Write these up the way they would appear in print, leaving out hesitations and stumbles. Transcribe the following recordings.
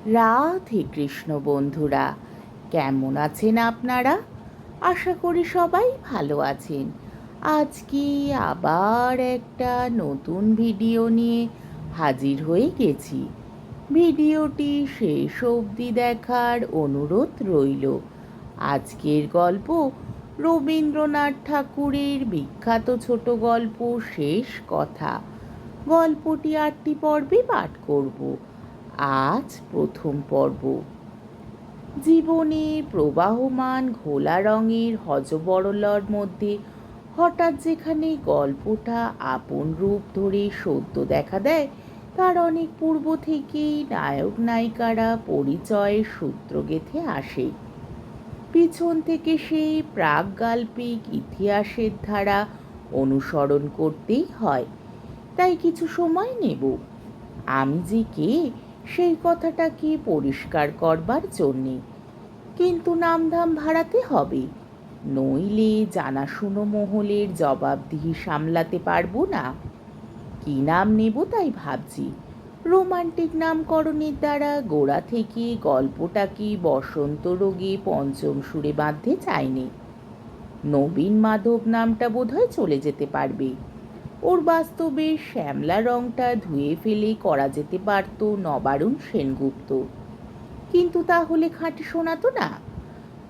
রাধে কৃষ্ণ বন্ধুরা, কেমন আছেন আপনারা? আশা করি সবাই ভালো আছেন। আজকে আবার একটা নতুন ভিডিও নিয়ে হাজির হয়ে গেছি। ভিডিওটি শেষ অবধি দেখার অনুরোধ রইল। আজকের গল্প রবীন্দ্রনাথ ঠাকুরের বিখ্যাত ছোট গল্প শেষ কথা। গল্পটি 8টি পর্বে পাঠ করব। আজ প্রথম পর্ব। জীবনে প্রবাহমান ঘোলা রঙের হযবরলর মধ্যে হঠাৎ যেখানে গল্পটা আপন রূপ ধরে সদ্য দেখা দেয়, তার অনেক পূর্ব থেকেই নায়ক নায়িকারা পরিচয়ের সূত্র গেঁথে আসে। পিছন থেকে সেই প্রাগগাল্পিক ইতিহাসের ধারা অনুসরণ করতেই হয়। তাই কিছু সময় নেব আমি যে কে সেই কথাটাকে পরিষ্কার করবার জন্যে। কিন্তু নামধাম ভাড়াতে হবে, নইলে জানাশুনো মহলের জবাবদিহি সামলাতে পারবো না। কি নাম নেব তাই ভাবছি। রোমান্টিক নামকরণের দ্বারা গোড়া থেকে গল্পটাকে বসন্ত রোগে পঞ্চম সুরে বাঁধতে চাইনি। নবীন মাধব নামটা বোধহয় চলে যেতে পারবে। ওর বাস্তবে শ্যামলা রংটা ধুয়ে ফেলে করা যেতে পারত নবারুণ সেনগুপ্ত। কিন্তু তাহলে খাঁটি শোনাতো না।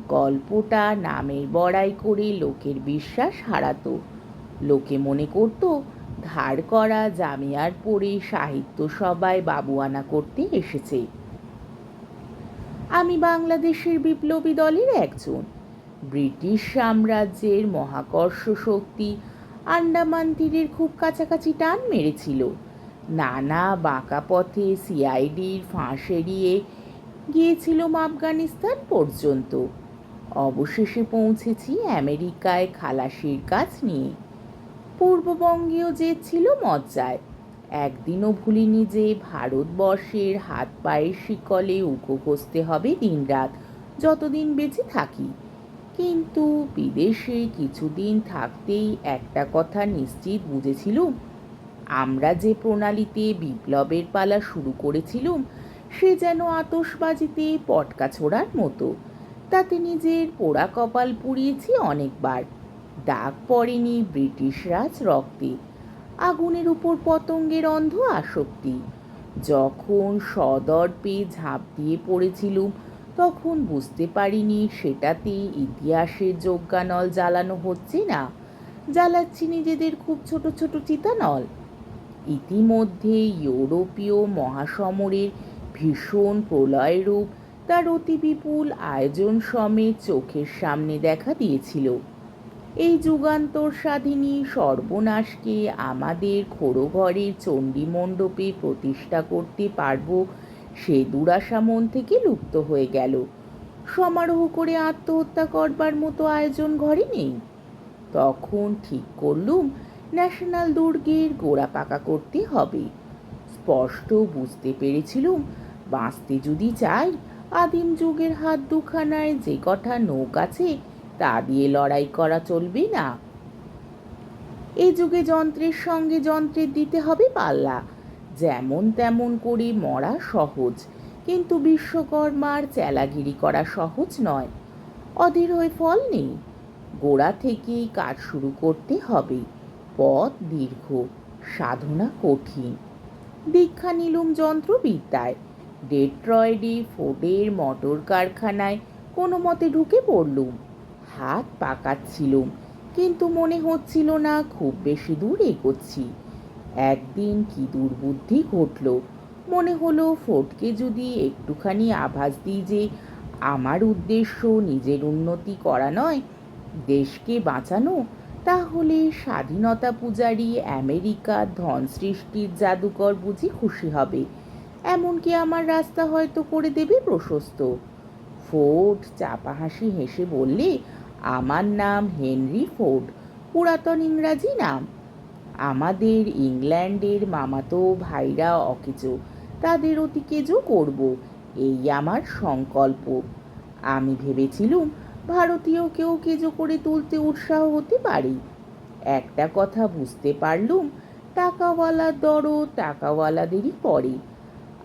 গল্পটা নামের বড়াই করে লোকের বিশ্বাস হারাতো। লোকে মনে করত ধার করা জামিয়ার পরে সাহিত্য সভায় বাবুয়ানা করতে এসেছে। আমি বাংলাদেশের বিপ্লবী দলের একজন। ব্রিটিশ সাম্রাজ্যের মহাকর্ষ শক্তি আন্দামান তীরের খুব কাছাকাছি টান মেরেছিল। নানা বাঁকা পথে সিআইডির ফাঁস এড়িয়ে গিয়েছিলাম আফগানিস্তান পর্যন্ত। অবশেষে পৌঁছেছি আমেরিকায় খালাসির কাজ নিয়ে। পূর্ববঙ্গেও যে ছিল মজ্জায়। একদিনও ভুলিনি যে ভারতবর্ষের হাত পায়ের শিকলে উকো কষতে হবে দিনরাত, যতদিন বেঁচে থাকি। কিন্তু বিদেশে কিছুদিন থাকতেই একটা কথা নিশ্চিত বুঝেছিলুম, আমরা যে প্রণালীতে বিপ্লবের পালা শুরু করেছিলুম সে যেন আতশবাজিতে পটকা ছোড়ার মতো। তাতে নিজের পোড়া কপাল পুড়িয়েছি অনেকবার। দাগ পড়েনি ব্রিটিশ রাজ রক্তে। আগুনের উপর পতঙ্গের অন্ধ আসক্তি। যখন সদর্পে ঝাঁপ দিয়ে পড়েছিলুম তখন বুঝতে পারিনি সেটাতে ইতিহাসের যজ্ঞানল জ্বালানো হচ্ছে না, জ্বালাচ্ছি নিজেদের খুব ছোট ছোট চিতানল। ইতিমধ্যে ইউরোপীয় মহাসমরের ভীষণ প্রলয়রূপ তার অতি বিপুল আয়োজন সমেত চোখের সামনে দেখা দিয়েছিল। এই যুগান্তর স্বাধীনী সর্বনাশকে আমাদের খোড়ঘরের চণ্ডীমণ্ডপে প্রতিষ্ঠা করতে পারব সে দুরাশা মন থেকে লুপ্ত হয়ে গেল। সমারোহ করে আত্মহত্যা করবার মতো আয়োজন ঘরে নেই। তখন ঠিক করলুম ন্যাশনাল দুর্গের গোড়া পাকা করতে হবে। স্পষ্ট বুঝতে পেরেছিলুম বাঁচতে যদি চাই, আদিম যুগের হাত দুখানায় যে কটা নৌক আছে তা দিয়ে লড়াই করা চলবে না। এই যুগে যন্ত্রের সঙ্গে যন্ত্রের দিতে হবে পাল্লা। যেমন তেমন করে মরা সহজ, কিন্তু বিশ্বকর্মার চেলাগিরি করা সহজ নয়। অধীর হয়ে ফল নেই। গোড়া থেকেই কাজ শুরু করতে হবে। পথ দীর্ঘ, সাধনা কঠিন। দীক্ষা নিলুম যন্ত্রবিদ্যায়। ডেট্রয়েডে ফোর্ডের মোটর কারখানায় কোনো মতে ঢুকে পড়লুম। হাত পাকাচ্ছিলুম, কিন্তু মনে হচ্ছিল না খুব বেশি দূর এগোচ্ছি। একদিন কি দুর্বুদ্ধি ঘটল। মনে হলো ফোর্ডকে যদি একটুখানি আভাস দিই যে আমার উদ্দেশ্য নিজের উন্নতি করা নয়, দেশকে বাঁচানো, তাহলে স্বাধীনতা পূজারী আমেরিকার ধন সৃষ্টির জাদুকর বুঝি খুশি হবে। এমনকি আমার রাস্তা হয়তো করে দেবে প্রশস্ত। ফোর্ড চাপা হাসি হেসে বললে, আমার নাম হেনরি ফোর্ড, পুরাতন ইংরাজি নাম। আমাদের ইংল্যান্ডের মামাতো ভাইরা অকেজো, তাদের অতি কেজো করব, এই আমার সংকল্প। আমি ভেবেছিলুম ভারতীয়কেও কেজো করে তুলতে উৎসাহ হতে পারি। একটা কথা বুঝতে পারলুম, টাকাওয়ালার দরদ টাকাওয়ালাদেরই পড়ে।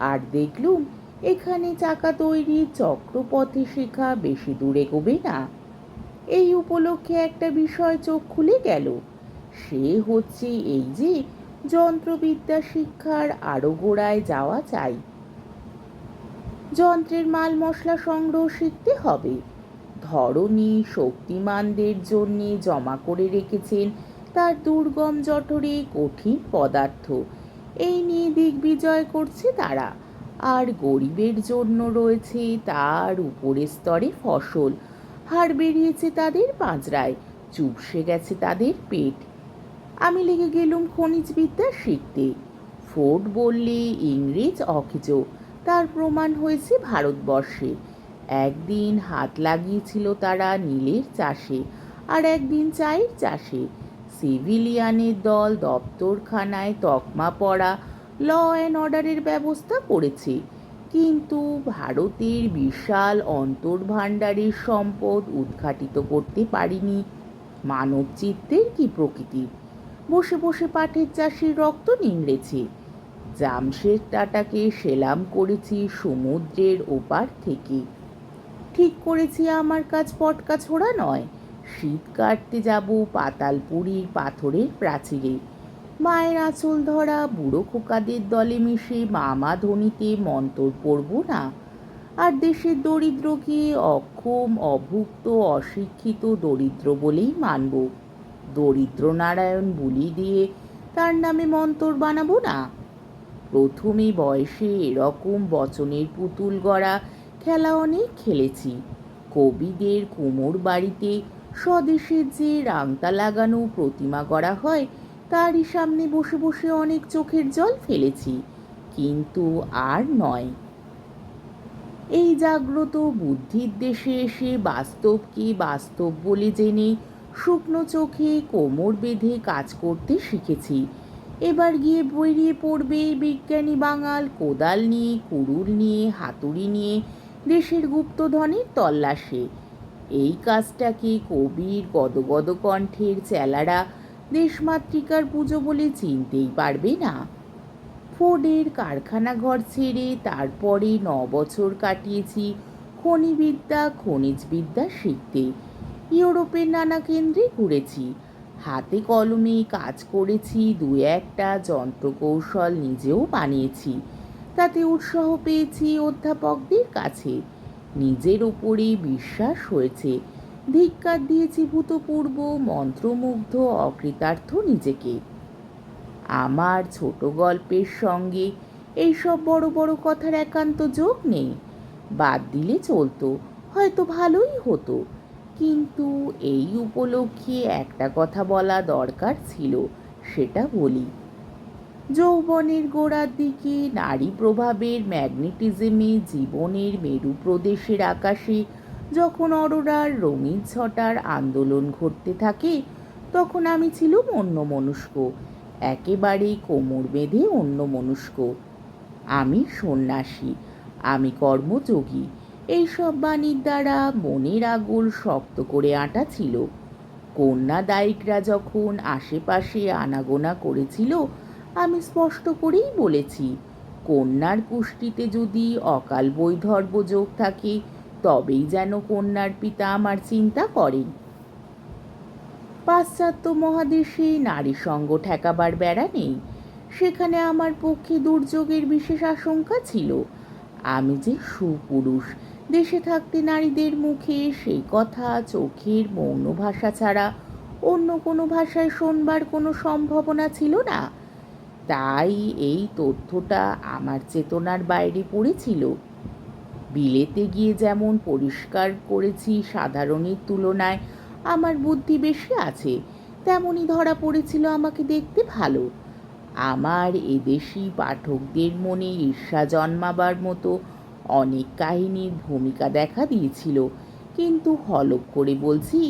আর দেখলুম এখানে চাকা তৈরির চক্রপথে শেখা বেশি দূর এগোবে না। এই উপলক্ষে একটা বিষয় চোখ খুলে গেল। সে হচ্ছে এই যে যন্ত্রবিদ্যা শিক্ষার আরো গোড়ায় যাওয়া চাই। যন্ত্রের মাল মশলা সংগ্রহ শিখতে হবে। ধরনী শক্তিমানদের জন্যে জমা করে রেখেছেন তার দুর্গম জঠরে কঠিন পদার্থ, এই নিয়ে দিগ্বিজয় করছে তারা। আর গরিবের জন্য রয়েছে তার উপরের স্তরে ফসল। হাড় বেরিয়েছে তাদের পাঁজরায়, চুপসে গেছে তাদের পেট। আমি লেগে গেলুম খনিজবিদ্যা শিখতে। ফোর্ড বললে ইংরেজ অকেজ, তার প্রমাণ হয়েছে ভারতবর্ষে। একদিন হাত লাগিয়েছিল তারা নীলের চাষে, আর একদিন চায়ের চাষে। সিভিলিয়ানের দল দপ্তরখানায় তকমা পড়া, ল অ্যান্ড অর্ডারের ব্যবস্থা করেছে, কিন্তু ভারতের বিশাল অন্তর্ভাণ্ডারের সম্পদ উদ্ঘাটিত করতে পারিনি। মানব চিত্তের কি প্রকৃতি! বসে বসে পাটের চাষির রক্ত নিংড়েছে। জামশেদ টাটাকে সেলাম করেছি সমুদ্রের ওপার থেকে। ঠিক করেছি আমার কাজ পটকা ছোড়া নয়। শীত কাটতে যাব পাতালপুরীর পাথরের প্রাচীরে। মায়ের আঁচল ধরা বুড়ো খোকাদের দলে মিশে মামা ধ্বনিতে মন্তর পড়ব না। আর দেশের দরিদ্রকে অক্ষম অভুক্ত অশিক্ষিত দরিদ্র বলেই মানব। দরিদ্র নারায়ণ বুলি দিয়ে তার নামে মন্তর বানাবো না। প্রথমে বয়সে এরকম বচনের পুতুল গড়া খেলা অনেক খেলেছি। কবিদের কুমোর বাড়িতে স্বদেশের যে রাংতা লাগানো প্রতিমা গড়া হয় তারই সামনে বসে বসে অনেক চোখের জল ফেলেছি, কিন্তু আর নয়। এই জাগ্রত বুদ্ধির দেশে এসে বাস্তবকে বাস্তব বলে জেনে শুকনো চোখে কোমর বেঁধে কাজ করতে শিখেছি। এবার গিয়ে বেরিয়ে পড়বে বিজ্ঞানী বাঙাল কোদাল নিয়ে, কুড়ুল নিয়ে, হাতুড়ি নিয়ে দেশের গুপ্তধনের তল্লাশে। এই কাজটাকে কবির গদগদ কণ্ঠের চেলারা দেশমাতৃকার পুজো বলে চিনতেই পারবে না। ফোর্ডের কারখানা ঘর ছেড়ে তারপরে 9 বছর কাটিয়েছি খনিজবিদ্যা শিখতে। ইউরোপের নানা কেন্দ্রে ঘুরেছি, হাতে কলমে কাজ করেছি, দু একটা যন্ত্রকৌশল নিজেও বানিয়েছি। তাতে উৎসাহ পেয়েছি অধ্যাপকদের কাছে, নিজের ওপরে বিশ্বাস হয়েছে। ধিক্কার দিয়েছি ভূতপূর্ব মন্ত্রমুগ্ধ অকৃতার্থ নিজেকে। আমার ছোট গল্পের সঙ্গে এইসব বড় বড় কথার একান্ত যোগ নেই। বাদ দিলে চলতো, হয়তো ভালোই হতো। কিন্তু এই উপলক্ষে একটা কথা বলা দরকার ছিল, সেটা বলি। যৌবনের গোড়ার দিকে নারী প্রভাবের ম্যাগনেটিজমে জীবনের মেরু প্রদেশের আকাশে যখন অরোরার রঙিন ছটার আন্দোলন ঘটতে থাকে, তখন আমি ছিলুম অন্যমনস্ক, একেবারেই কোমর বেঁধে অন্যমনস্ক। আমি সন্ন্যাসী, আমি কর্মযোগী, এইসব বাণীর দ্বারা মনের আগল শক্ত করে আঁটা ছিল। কন্যাদায়িকরা যখন আশেপাশে আনাগোনা করেছিল, আমি স্পষ্ট করেই বলেছি, কন্যার কুষ্ঠিতে যদি অকাল বৈধর্য যোগ থাকে তবেই যেন কন্যার পিতা আমার চিন্তা করেন। পাশ্চাত্য মহাদেশে নারী সঙ্গ ঠেকাবার বেড়া নেই, সেখানে আমার পক্ষে দুর্যোগের বিশেষ আশঙ্কা ছিল। আমি যে সুপুরুষ, দেশে থাকতে নারীদের মুখে সেই কথা চোখের মৌন ভাষা ছাড়া অন্য কোনো ভাষায় শোনবার কোনো সম্ভাবনা ছিল না। তাই এই তথ্যটা আমার চেতনার বাইরে পড়েছিল। বিলেতে গিয়ে যেমন পরিষ্কার করেছি সাধারণের তুলনায় আমার বুদ্ধি বেশি আছে, তেমনই ধরা পড়েছিল আমাকে দেখতে ভালো। আমার এদেশি পাঠকদের মনে ঈর্ষা জন্মাবার মতো অনেক কাহিনীর ভূমিকা দেখা দিয়েছিল, কিন্তু হলপ করে বলছি,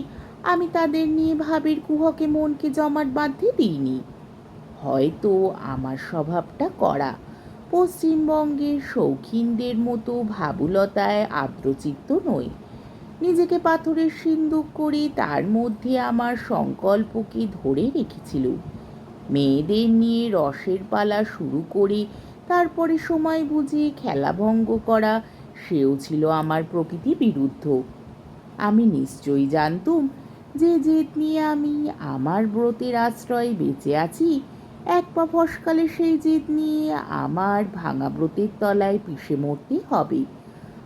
আমি তাদের নিয়ে ভাবের কুহকে মনকে জমাট বাঁধতে দিইনি। হয়তো আমার স্বভাবটা কড়া, পশ্চিমবঙ্গের শৌখিনদের মতো ভাবুলতায় আর্দ্রচিত্ত নই। নিজেকে পাথরের সিন্দুক করে তার মধ্যে আমার সংকল্পকে ধরে রেখেছিল। মেয়েদের নিয়ে রসের পালা শুরু করে তারপরে সময় বুঝে খেলা ভঙ্গ করা, সেও ছিল আমার প্রকৃতি বিরুদ্ধ। আমি নিশ্চয়ই জানতুম যে জেদ নিয়ে আমি আমার ব্রতের আশ্রয়ে বেঁচে আছি, এক পা ফসকালে সেই জেদ নিয়ে আমার ভাঙা ব্রতের তলায় পিষে মরতে হবে।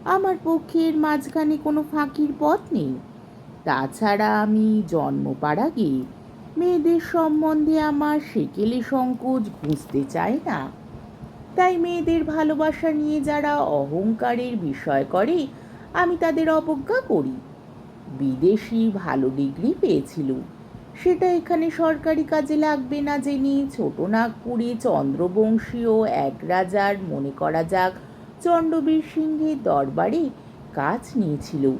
আমার পক্ষের মাঝখানে কোনো ফাঁকির পথ নেই। তাছাড়া আমি জন্ম পাড়া গিয়ে মেয়েদের সম্বন্ধে আমার সেকেলে সংকোচ ঘুচতে চায় না। তাই মেয়েদের ভালোবাসা নিয়ে যারা অহংকারের বিষয় করে, আমি তাদের অবজ্ঞা করি। বিদেশি ভালো ডিগ্রি পেয়েছিল, সেটা এখানে সরকারি কাজে লাগবে না জেনে ছোট নাগপুরে চন্দ্রবংশীয় এক রাজার, মনে করা যাক চণ্ডবীর সিংহের দরবারে কাজ নিয়েছিল।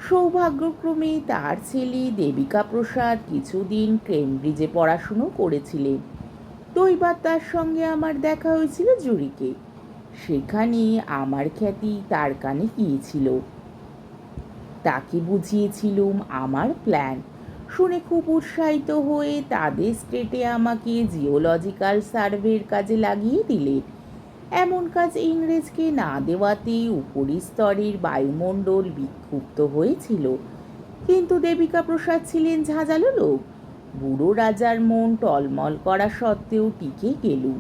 সৌভাগ্যক্রমে তার ছেলে দেবিকা প্রসাদ কিছুদিন কেমব্রিজে পড়াশুনো করেছিলেন। দৈবাৎ তার সঙ্গে আমার দেখা হয়েছিল জুরিকে। সেখানে আমার খ্যাতি তার কানে গিয়েছিল। তাকে বুঝিয়েছিলুম আমার প্ল্যান। শুনে খুব উৎসাহিত হয়ে তাদের স্টেটে আমাকে জিওলজিক্যাল সার্ভের কাজে লাগিয়ে দিলেন। এমন কাজ ইংরেজকে না দেওয়াতেই উপরিস্তরের বায়ুমণ্ডল বিক্ষুব্ধ হয়েছিল। কিন্তু দেবিকা প্রসাদ ছিলেন ঝাঁঝালো লোক। বুড়ো রাজার মন টলমল করা সত্ত্বেও টিকে গেলুম।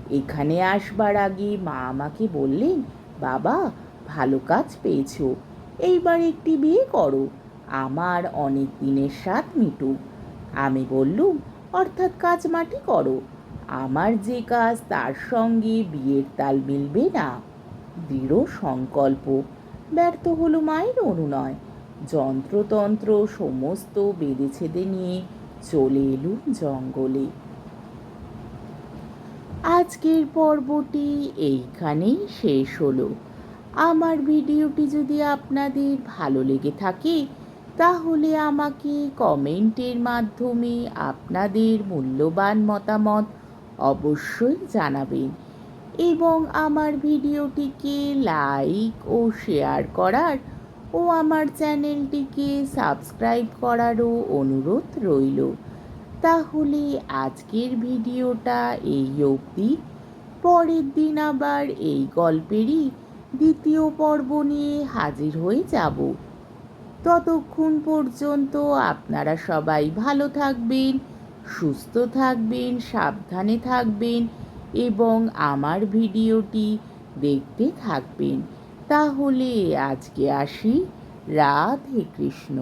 এখানে আসবার আগে মা আমাকে বললেন, বাবা, ভালো কাজ পেয়েছো, এইবার একটি বিয়ে করো, আমার অনেক দিনের স্বাদ মিটুক। আমি বললুম, অর্থাৎ কাজ মাটি করো। আমার যে কাজ তার সঙ্গে বিয়ের তাল মিলবে না। দৃঢ় সংকল্প। ব্যর্থ হলো মায়ের অনুনয়। যন্ত্রতন্ত্র সমস্ত বেঁধে ছেদে নিয়ে চলে এলুম জঙ্গলে। আজকের পর্বটি এইখানেই শেষ হলো। আমার ভিডিওটি যদি আপনাদের ভালো লেগে থাকে, তাহলে আমাকে কমেন্টের মাধ্যমে আপনাদের মূল্যবান মতামত অবশ্যই জানাবেন এবং আমার ভিডিওটিকে লাইক ও শেয়ার করার ও আমার চ্যানেলটিকে সাবস্ক্রাইব করারও অনুরোধ রইল। তাহলে আজকের ভিডিওটা এই অবধি। পরের দিন আবার এই গল্পেরই দ্বিতীয় পর্ব নিয়ে হাজির হয়ে যাব। ততক্ষণ পর্যন্ত আপনারা সবাই ভালো থাকবেন, সুস্থ থাকবেন, সাবধানে থাকবেন এবং আমার ভিডিওটি দেখতে থাকবেন। তাহলে আজকে আসি। রাধে কৃষ্ণ।